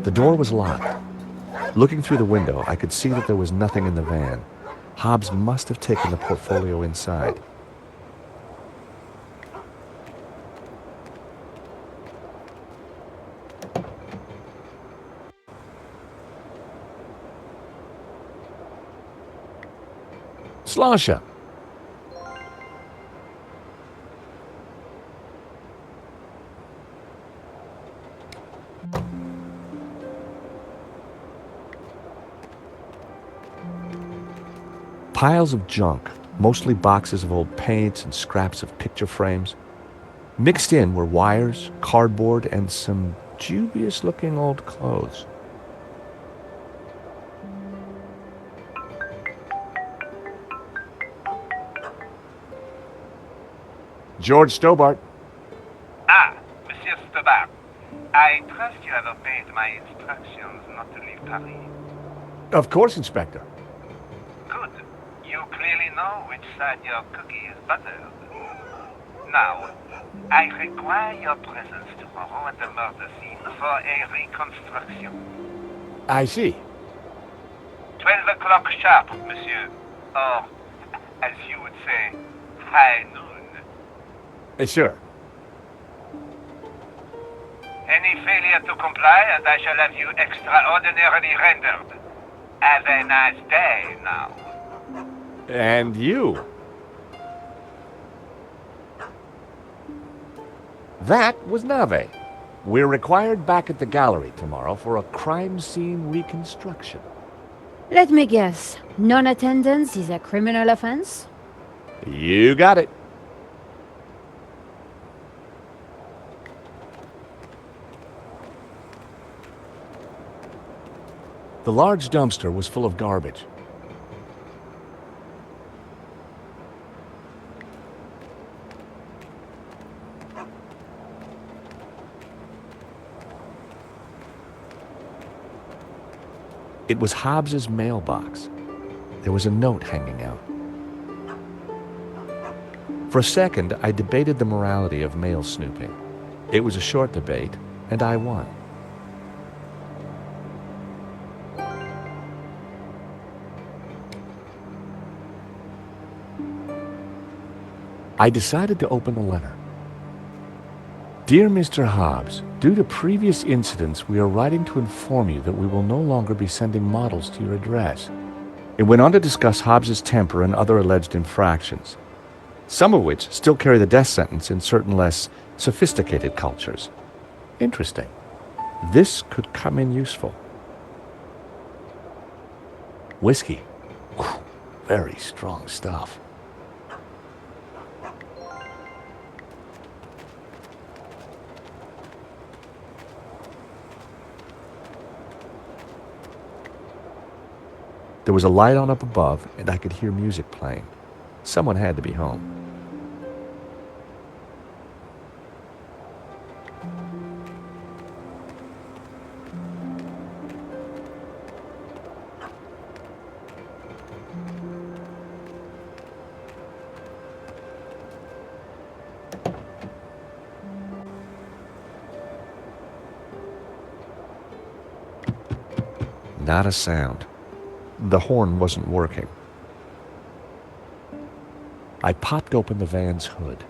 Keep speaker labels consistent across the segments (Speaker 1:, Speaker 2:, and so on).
Speaker 1: The door was locked. Looking through the window, I could see that there was nothing in the van. Hobbs must have taken the portfolio inside. Slasher! Piles of junk, mostly boxes of old paints and scraps of picture frames. Mixed in were wires, cardboard, and some dubious-looking old clothes. George Stobart.
Speaker 2: Ah, Monsieur Stobart. I trust you have obeyed my instructions not to leave Paris.
Speaker 1: Of course, Inspector.
Speaker 2: Good. You clearly know which side your cookie is buttered. Now, I require your presence tomorrow at the murder scene for a reconstruction.
Speaker 1: I see.
Speaker 2: 12 o'clock sharp, monsieur. Or, as you would say, high noon.
Speaker 1: Sure.
Speaker 2: Any failure to comply, and I shall have you extraordinarily rendered. Have a nice day now.
Speaker 1: And you. That was Nave. We're required back at the gallery tomorrow for a crime scene reconstruction.
Speaker 3: Let me guess. Non-attendance is a criminal offense?
Speaker 1: You got it. The large dumpster was full of garbage. It was Hobbs's mailbox. There was a note hanging out. For a second, I debated the morality of mail snooping. It was a short debate, and I won. I decided to open the letter. Dear Mr. Hobbs, due to previous incidents, we are writing to inform you that we will no longer be sending models to your address. It went on to discuss Hobbs's temper and other alleged infractions, some of which still carry the death sentence in certain less sophisticated cultures. Interesting. This could come in useful. Whiskey. Whew, very strong stuff. There was a light on up above, and I could hear music playing. Someone had to be home. Not a sound. The horn wasn't working. I popped open the van's hood.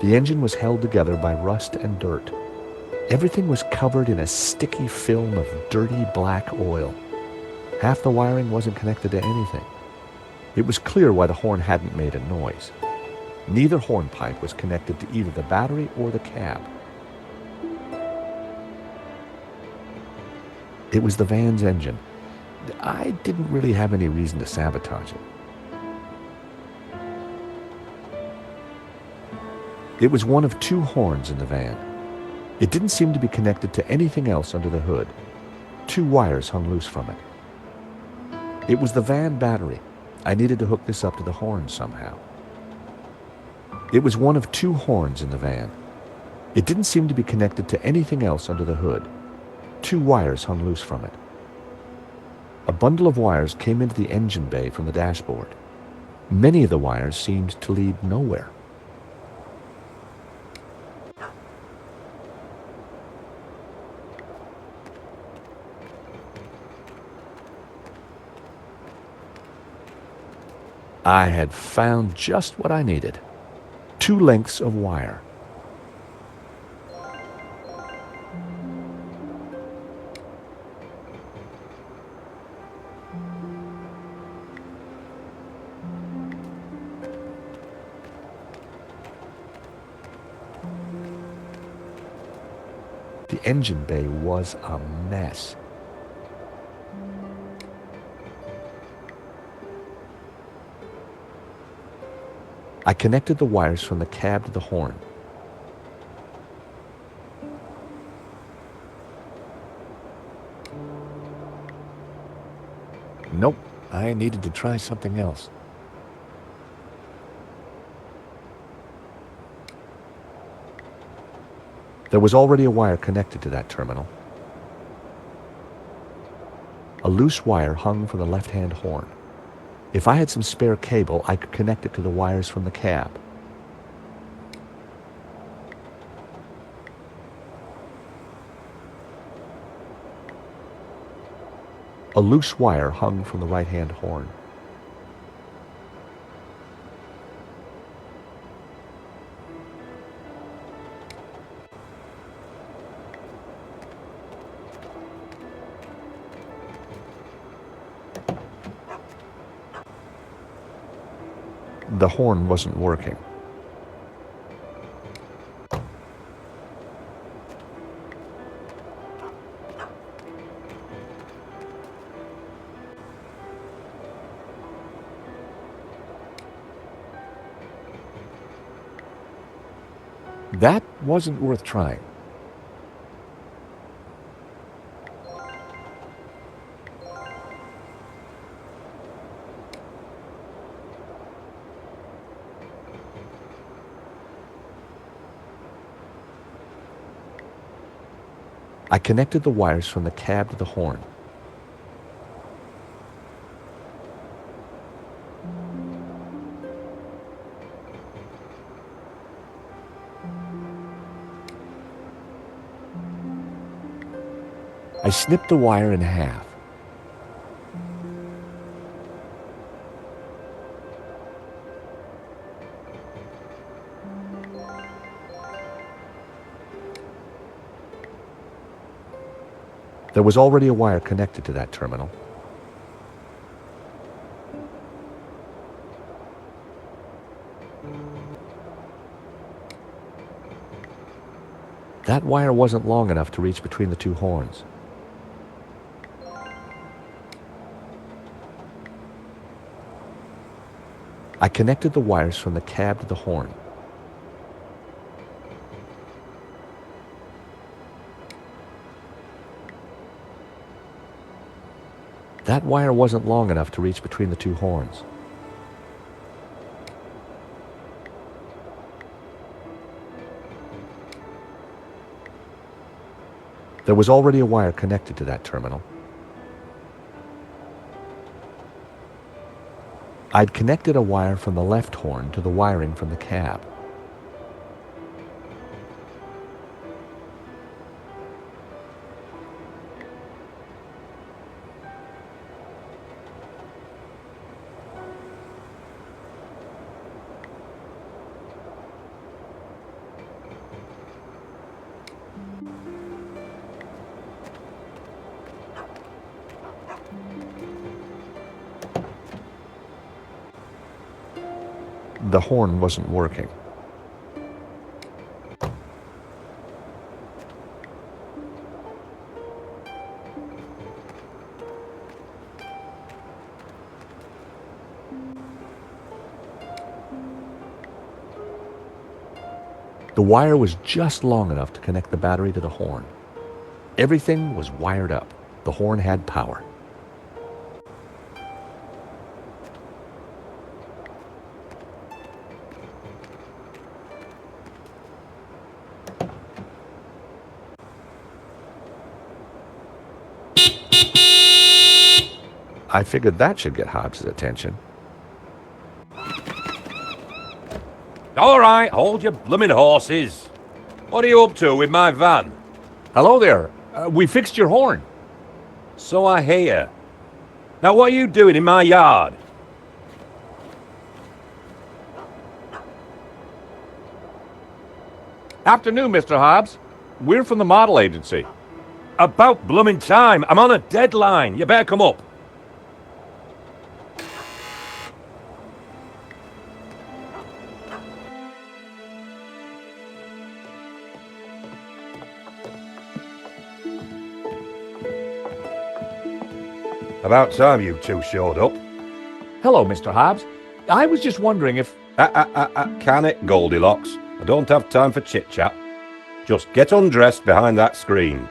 Speaker 1: The engine was held together by rust and dirt. Everything was covered in a sticky film of dirty black oil. Half the wiring wasn't connected to anything. It was clear why the horn hadn't made a noise. Neither hornpipe was connected to either the battery or the cab. It was the van's engine. I didn't really have any reason to sabotage it. It was one of two horns in the van. It didn't seem to be connected to anything else under the hood. Two wires hung loose from it. It was the van battery. I needed to hook this up to the horn somehow. It was one of two horns in the van. It didn't seem to be connected to anything else under the hood. Two wires hung loose from it. A bundle of wires came into the engine bay from the dashboard. Many of the wires seemed to lead nowhere. I had found just what I needed. 2 lengths of wire. The engine bay was a mess. I connected the wires from the cab to the horn. Nope, I needed to try something else. There was already a wire connected to that terminal. A loose wire hung from the left-hand horn. If I had some spare cable, I could connect it to the wires from the cab. A loose wire hung from the right-hand horn. The horn wasn't working. That wasn't worth trying. I connected the wires from the cab to the horn. I snipped the wire in half. There was already a wire connected to that terminal. That wire wasn't long enough to reach between the 2 horns. I connected the wires from the cab to the horn. That wire wasn't long enough to reach between the 2 horns. There was already a wire connected to that terminal. I'd connected a wire from the left horn to the wiring from the cab. The horn wasn't working. The wire was just long enough to connect the battery to the horn. Everything was wired up. The horn had power. I figured that should get Hobbs' attention.
Speaker 4: All right, hold your blooming horses. What are you up to with my van?
Speaker 1: Hello there. We fixed your horn.
Speaker 4: So I hear. Now what are you doing in my yard?
Speaker 1: Afternoon, Mr. Hobbs. We're from the model agency.
Speaker 4: About blooming time. I'm on a deadline. You better come up. About time you two showed up.
Speaker 1: Hello, Mr. Hobbs. I was just wondering if...
Speaker 4: Can it, Goldilocks? I don't have time for chit-chat. Just get undressed behind that screen.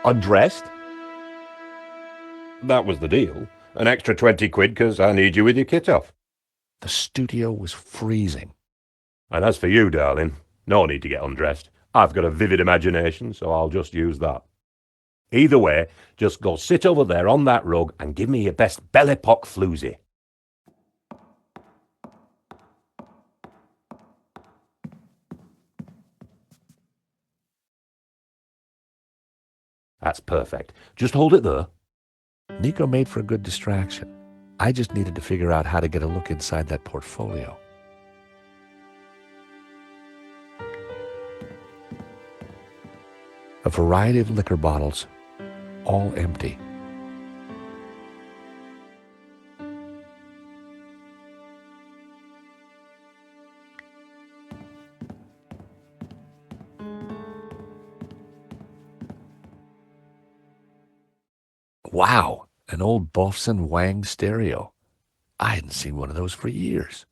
Speaker 1: Undressed?
Speaker 4: That was the deal. An extra 20 quid because I need you with your kit off.
Speaker 1: The studio was freezing.
Speaker 4: And as for you, darling, no need to get undressed. I've got a vivid imagination, so I'll just use that. Either way, just go sit over there on that rug and give me your best belly pock floozy. That's perfect. Just hold it there.
Speaker 1: Nico made for a good distraction. I just needed to figure out how to get a look inside that portfolio. A variety of liquor bottles, all empty. Wow, an old Bofson Wang stereo. I hadn't seen one of those for years.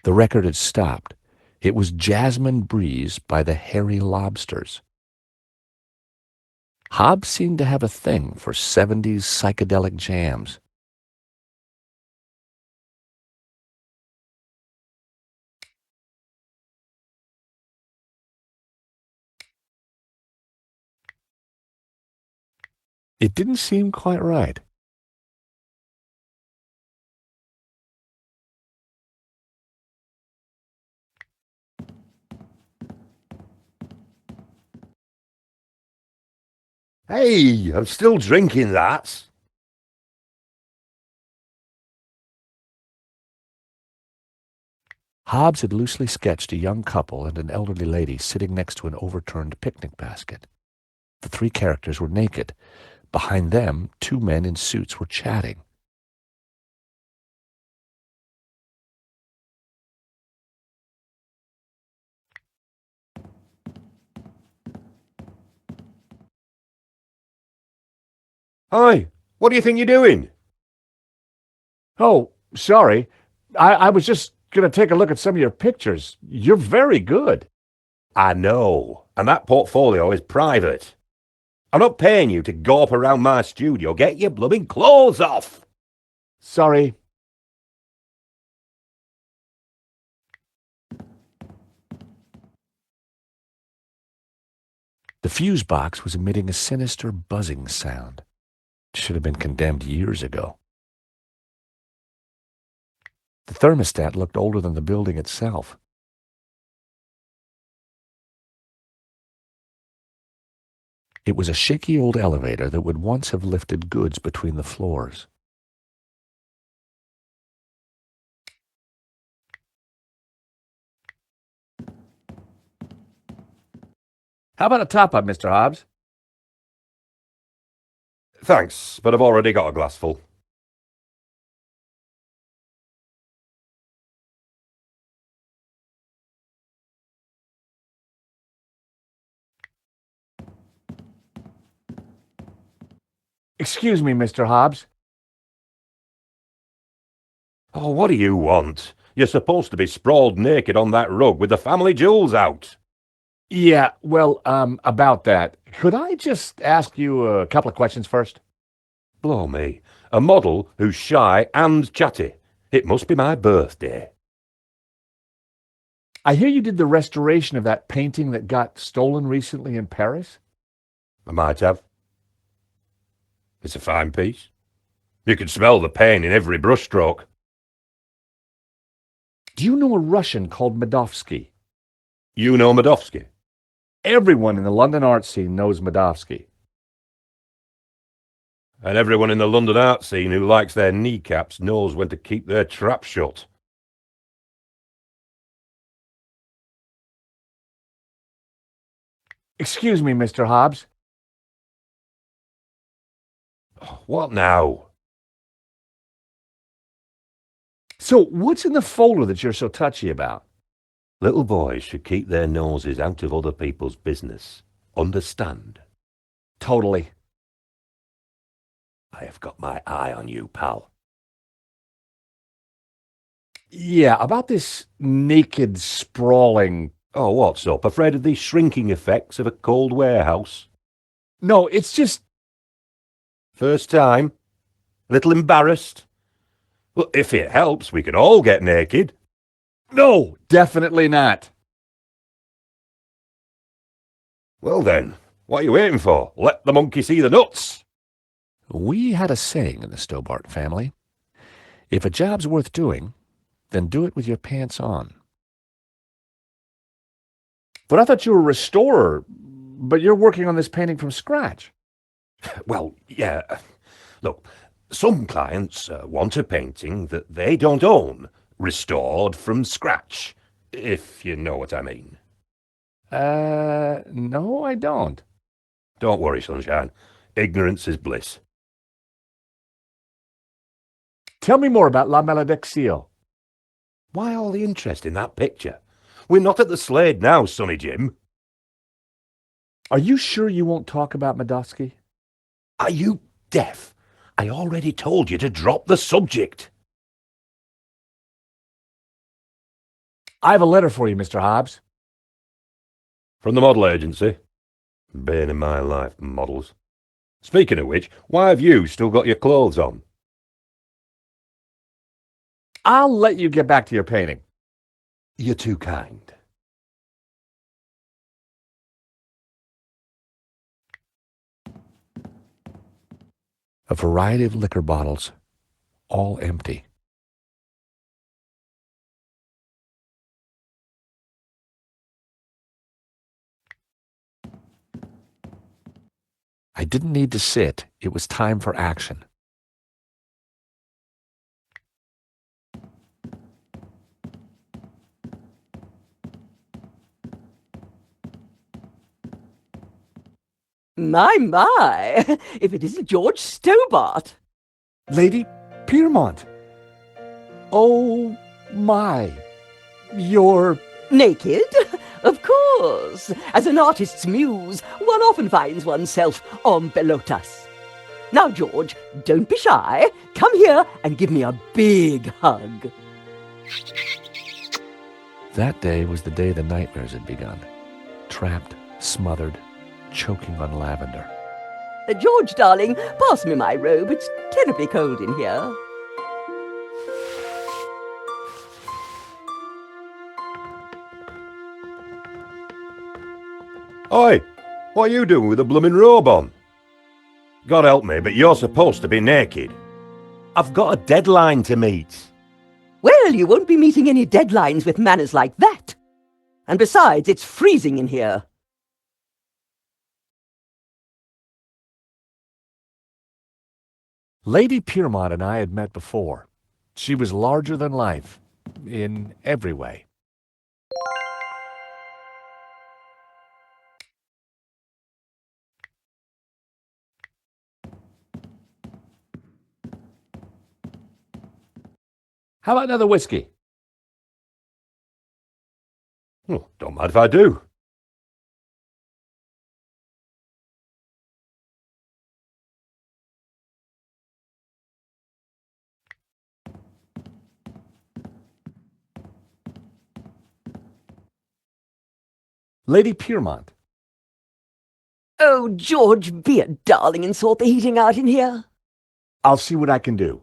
Speaker 1: The record had stopped. It was Jasmine Breeze by the Hairy Lobsters. Hobbs seemed to have a thing for 70s psychedelic jams. It didn't seem quite right.
Speaker 4: Hey, I'm still drinking that.
Speaker 1: Hobbs had loosely sketched a young couple and an elderly lady sitting next to an overturned picnic basket. The three characters were naked. Behind them, two men in suits were chatting.
Speaker 4: Hi, what do you think you're doing?
Speaker 1: Oh, sorry. I was just going to take a look at some of your pictures. You're very good.
Speaker 4: I know, and that portfolio is private. I'm not paying you to gawp around my studio. Get your blooming clothes off!
Speaker 1: Sorry. The fuse box was emitting a sinister buzzing sound. It should have been condemned years ago. The thermostat looked older than the building itself. It was a shaky old elevator that would once have lifted goods between the floors. How about a top-up, Mr. Hobbs?
Speaker 4: Thanks, but I've already got a glassful.
Speaker 1: Excuse me, Mr. Hobbs.
Speaker 4: Oh, what do you want? You're supposed to be sprawled naked on that rug with the family jewels out.
Speaker 1: Yeah, well, about that. Could I just ask you a couple of questions first?
Speaker 4: Blow me. A model who's shy and chatty. It must be my birthday.
Speaker 1: I hear you did the restoration of that painting that got stolen recently in Paris?
Speaker 4: I might have. It's a fine piece. You can smell the pain in every brushstroke.
Speaker 1: Do you know a Russian called Medovsky?
Speaker 4: You know Medovsky?
Speaker 1: Everyone in the London art scene knows Medovsky.
Speaker 4: And everyone in the London art scene who likes their kneecaps knows when to keep their trap shut.
Speaker 1: Excuse me, Mr. Hobbs.
Speaker 4: What now?
Speaker 1: So, what's in the folder that you're so touchy about?
Speaker 4: Little boys should keep their noses out of other people's business. Understand?
Speaker 1: Totally.
Speaker 4: I have got my eye on you, pal.
Speaker 1: Yeah, about this naked, sprawling...
Speaker 4: Oh, what's up? Afraid of the shrinking effects of a cold warehouse?
Speaker 1: No, it's just...
Speaker 4: First time? A little embarrassed? Well, if it helps, we can all get naked.
Speaker 1: No, definitely not.
Speaker 4: Well then, what are you waiting for? Let the monkey see the nuts.
Speaker 1: We had a saying in the Stobart family. If a job's worth doing, then do it with your pants on. But I thought you were a restorer, but you're working on this painting from scratch.
Speaker 4: Well, yeah. Look, some clients want a painting that they don't own, restored from scratch, if you know what I mean.
Speaker 1: No, I don't.
Speaker 4: Don't worry, sunshine. Ignorance is bliss.
Speaker 1: Tell me more about La Malédiction.
Speaker 4: Why all the interest in that picture? We're not at the Slade now, Sonny Jim.
Speaker 1: Are you sure you won't talk about Medovsky?
Speaker 4: Are you deaf? I already told you to drop the subject.
Speaker 1: I have a letter for you, Mr. Hobbs.
Speaker 4: From the model agency. Bane in my life, models. Speaking of which, why have you still got your clothes on?
Speaker 1: I'll let you get back to your painting.
Speaker 4: You're too kind.
Speaker 1: A variety of liquor bottles, all empty. I didn't need to sit. It was time for action.
Speaker 5: My, if it isn't George Stobart.
Speaker 1: Lady Piermont. Oh, my. You're...
Speaker 5: Naked? Of course. As an artist's muse, one often finds oneself en pelotas. Now, George, don't be shy. Come here and give me a big hug.
Speaker 1: That day was the day the nightmares had begun. Trapped, smothered, choking on lavender.
Speaker 5: George, darling, pass me my robe. It's terribly cold in here.
Speaker 4: Oi, what are you doing with a blooming robe on? God help me, but you're supposed to be naked. I've got a deadline to meet.
Speaker 5: Well, you won't be meeting any deadlines with manners like that. And besides, it's freezing in here.
Speaker 1: Lady Piermont and I had met before. She was larger than life, in every way. How about another whiskey?
Speaker 4: Oh, don't mind if I do.
Speaker 1: Lady Piermont.
Speaker 5: Oh, George, be a darling and sort the heating out in here.
Speaker 1: I'll see what I can do.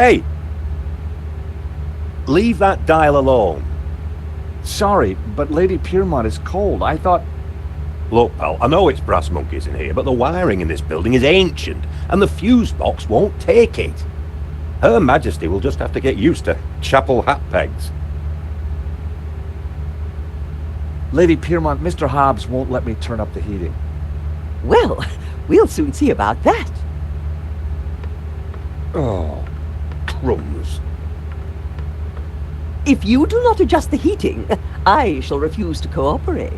Speaker 4: Hey! Leave that dial alone.
Speaker 1: Sorry, but Lady Piermont is cold. I thought...
Speaker 4: Look, pal, I know it's brass monkeys in here, but the wiring in this building is ancient, and the fuse box won't take it. Her Majesty will just have to get used to chapel hat pegs.
Speaker 1: Lady Piermont, Mr. Hobbs won't let me turn up the heating.
Speaker 5: Well, we'll soon see about that.
Speaker 4: Oh, crumbs.
Speaker 5: If you do not adjust the heating, I shall refuse to cooperate.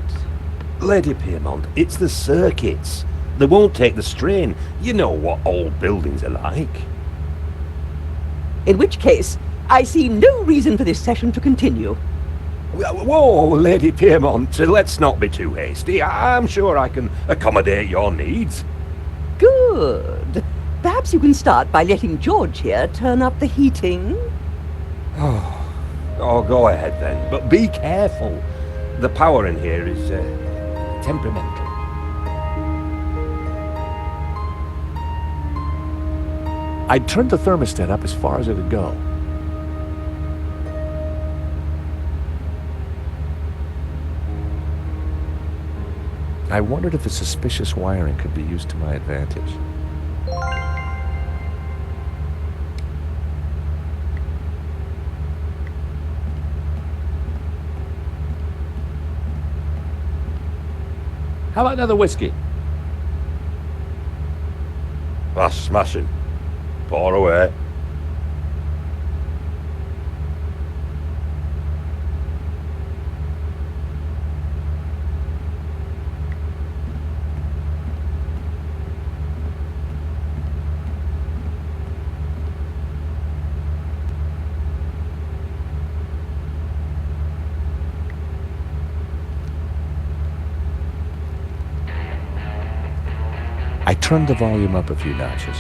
Speaker 4: Lady Piermont, it's the circuits. They won't take the strain. You know what old buildings are like.
Speaker 5: In which case, I see no reason for this session to continue.
Speaker 4: Whoa, Lady Piermont, let's not be too hasty. I'm sure I can accommodate your needs.
Speaker 5: Good. Perhaps you can start by letting George here turn up the heating.
Speaker 4: Oh, go ahead then, but be careful. The power in here is temperamental.
Speaker 1: I turned the thermostat up as far as it would go. I wondered if the suspicious wiring could be used to my advantage. How about another whiskey?
Speaker 4: That's smashing. Pour away.
Speaker 1: I turned the volume up a few notches.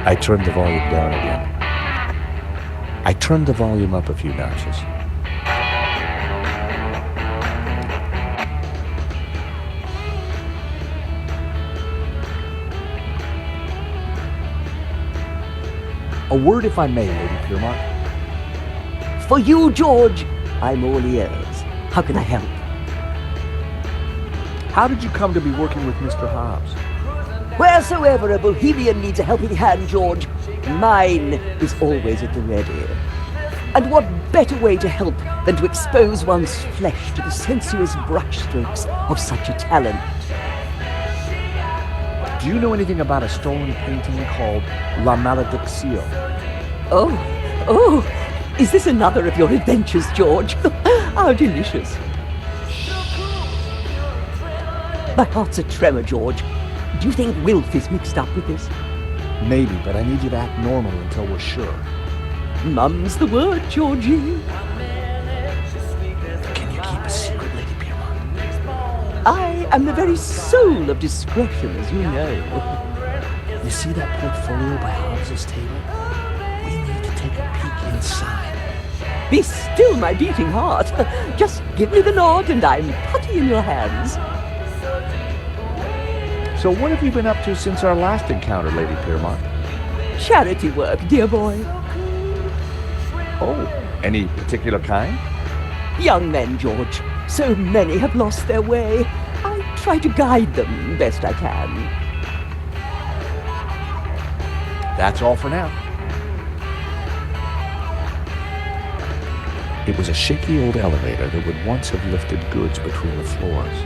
Speaker 1: I turned the volume down again. I turned the volume up a few notches. A word, if I may, Lady Piermont.
Speaker 5: For you, George, I'm all ears. How can I help?
Speaker 1: How did you come to be working with Mr. Hobbs?
Speaker 5: Wheresoever a bohemian needs a helping hand, George, mine is always at the ready. And what better way to help than to expose one's flesh to the sensuous brushstrokes of such a talent?
Speaker 1: Do you know anything about a stolen painting called La Maledicción?
Speaker 5: Oh, is this another of your adventures, George? How delicious. My heart's a tremor, George. Do you think Wilf is mixed up with this?
Speaker 1: Maybe, but I need you to act normal until we're sure.
Speaker 5: Mum's the word, Georgie.
Speaker 1: Can you keep a secret, Lady Piermont?
Speaker 5: I am the very soul of discretion, as you know.
Speaker 1: You see that portfolio by Hobbs's table? We need to take a peek inside.
Speaker 5: Be still, my beating heart. Just give me the nod and I'm putty in your hands.
Speaker 1: So what have you been up to since our last encounter, Lady Piermont?
Speaker 5: Charity work, dear boy.
Speaker 1: Oh, any particular kind?
Speaker 5: Young men, George. So many have lost their way. I try to guide them best I can.
Speaker 1: That's all for now. It was a shaky old elevator that would once have lifted goods between the floors.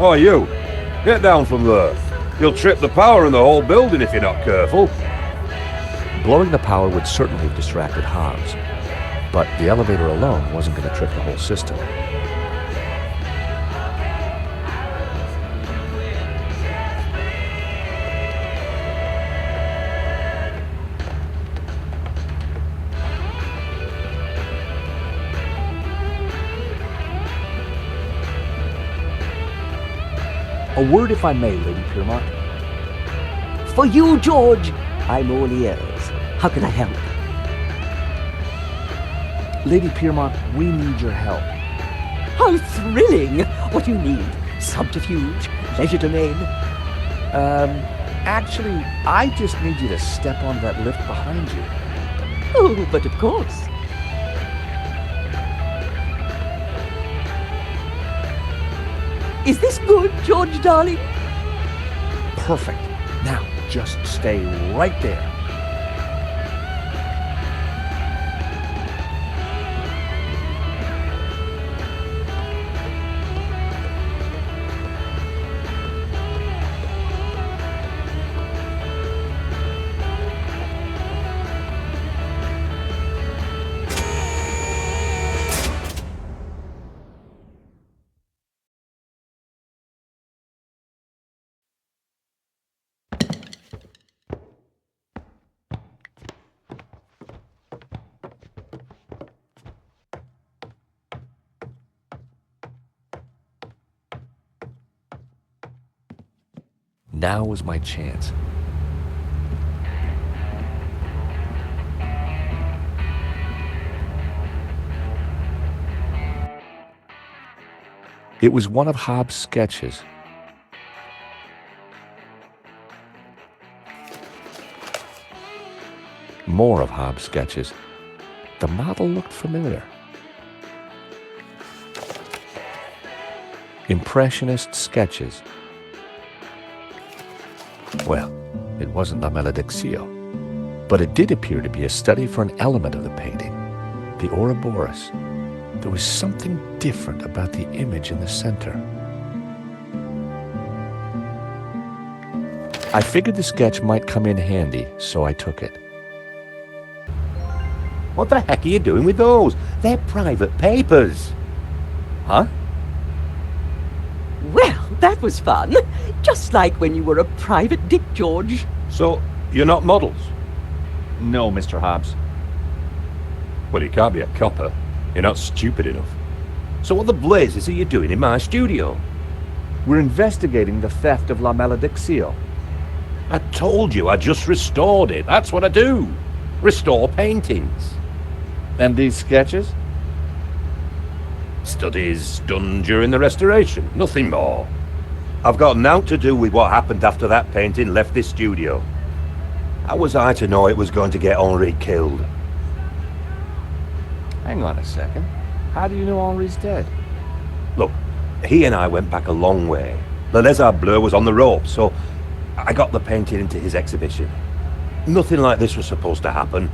Speaker 4: Oh, you! Get down from there. You'll trip the power in the whole building if you're not careful.
Speaker 1: Blowing the power would certainly have distracted Hobbs, but the elevator alone wasn't going to trip the whole system. A word if I may, Lady Piermont.
Speaker 5: For you, George, I'm all ears. How can I help?
Speaker 1: Lady Piermont, we need your help.
Speaker 5: How thrilling! What do you need? Subterfuge? Leisure domain?
Speaker 1: Actually, I just need you to step on that lift behind you.
Speaker 5: Oh, but of course. Is this good, George, darling?
Speaker 1: Perfect. Now, just stay right there. Now was my chance. It was one of Hobbs' sketches. More of Hobbs' sketches. The model looked familiar. Impressionist sketches. Well, it wasn't La Malediccio, but it did appear to be a study for an element of the painting, the Ouroboros. There was something different about the image in the center. I figured the sketch might come in handy, so I took it.
Speaker 4: What the heck are you doing with those? They're private papers.
Speaker 1: Huh?
Speaker 5: Well, that was fun. Just like when you were a private dick, George.
Speaker 4: So, you're not models?
Speaker 1: No, Mr. Hobbs.
Speaker 4: Well, you can't be a copper. You're not stupid enough. So what the blazes are you doing in my studio?
Speaker 1: We're investigating the theft of La Malediccio.
Speaker 4: I told you I just restored it. That's what I do. Restore paintings.
Speaker 1: And these sketches?
Speaker 4: Studies done during the restoration. Nothing more. I've got naught to do with what happened after that painting left this studio. How was I to know it was going to get Henri killed?
Speaker 1: Hang on a second. How do you know Henri's dead?
Speaker 4: Look, he and I went back a long way. The Lézard Bleu was on the rope, so I got the painting into his exhibition. Nothing like this was supposed to happen.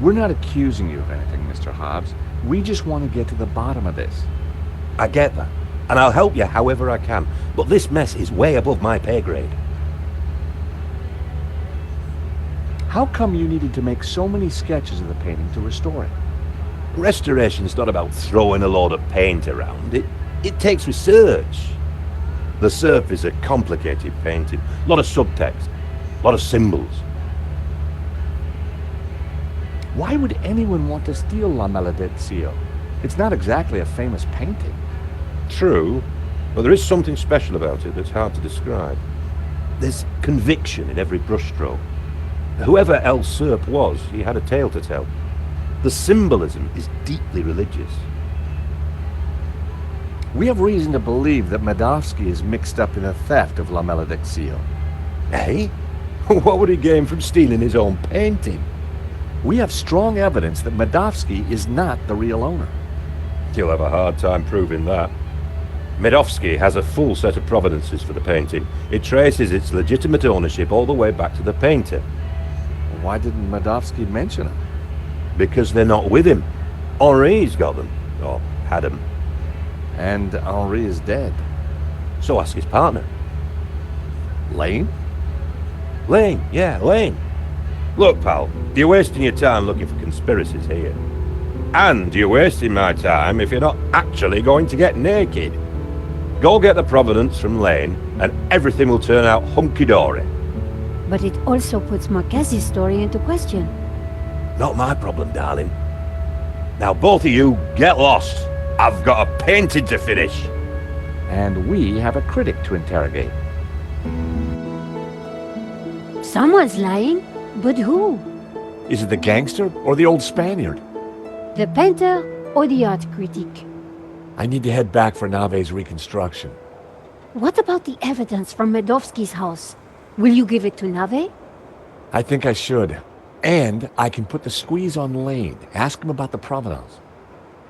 Speaker 1: We're not accusing you of anything, Mr. Hobbs. We just want to get to the bottom of this.
Speaker 4: I get that, and I'll help you however I can, but this mess is way above my pay grade.
Speaker 1: How come you needed to make so many sketches of the painting to restore it?
Speaker 4: Restoration's not about throwing a load of paint around. It takes research. The Serpent is a complicated painting. A lot of subtext, a lot of symbols.
Speaker 1: Why would anyone want to steal La Malediccio? It's not exactly a famous painting.
Speaker 4: True, but there is something special about it that's hard to describe. There's conviction in every brushstroke. Whoever El Serp was, he had a tale to tell. The symbolism is deeply religious.
Speaker 1: We have reason to believe that Medovsky is mixed up in the theft of La Malediccio.
Speaker 4: Eh? What would he gain from stealing his own painting?
Speaker 1: We have strong evidence that Medovsky is not the real owner.
Speaker 4: You'll have a hard time proving that. Medovsky has a full set of provenances for the painting. It traces its legitimate ownership all the way back to the painter.
Speaker 1: Why didn't Medovsky mention it?
Speaker 4: Because they're not with him. Henri's got them. Or had them.
Speaker 1: And Henri is dead.
Speaker 4: So ask his partner.
Speaker 1: Lane?
Speaker 4: Lane, yeah, Lane. Look, pal, you're wasting your time looking for conspiracies here. And you're wasting my time if you're not actually going to get naked. Go get the provenance from Lane, and everything will turn out hunky-dory.
Speaker 3: But it also puts Marquez's story into question.
Speaker 4: Not my problem, darling. Now both of you, get lost. I've got a painting to finish.
Speaker 1: and we have a critic to interrogate.
Speaker 3: Someone's lying, but who?
Speaker 1: Is it the gangster or the old Spaniard?
Speaker 3: The painter or the art critic?
Speaker 1: I need to head back for Nave's reconstruction.
Speaker 3: What about the evidence from Medovsky's house? Will you give it to Nave?
Speaker 1: I think I should. And I can put the squeeze on Lane. Ask him about the provenance.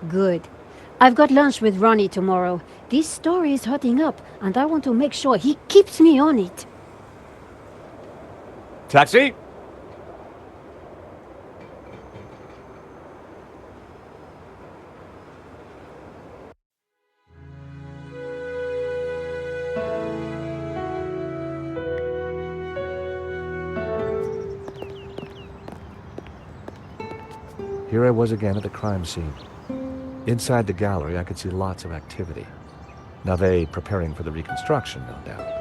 Speaker 3: Good. I've got lunch with Ronnie tomorrow. This story is hotting up, and I want to make sure he keeps me on it.
Speaker 1: Taxi! Here I was again at the crime scene. Inside the gallery, I could see lots of activity. Nave preparing for the reconstruction, no doubt.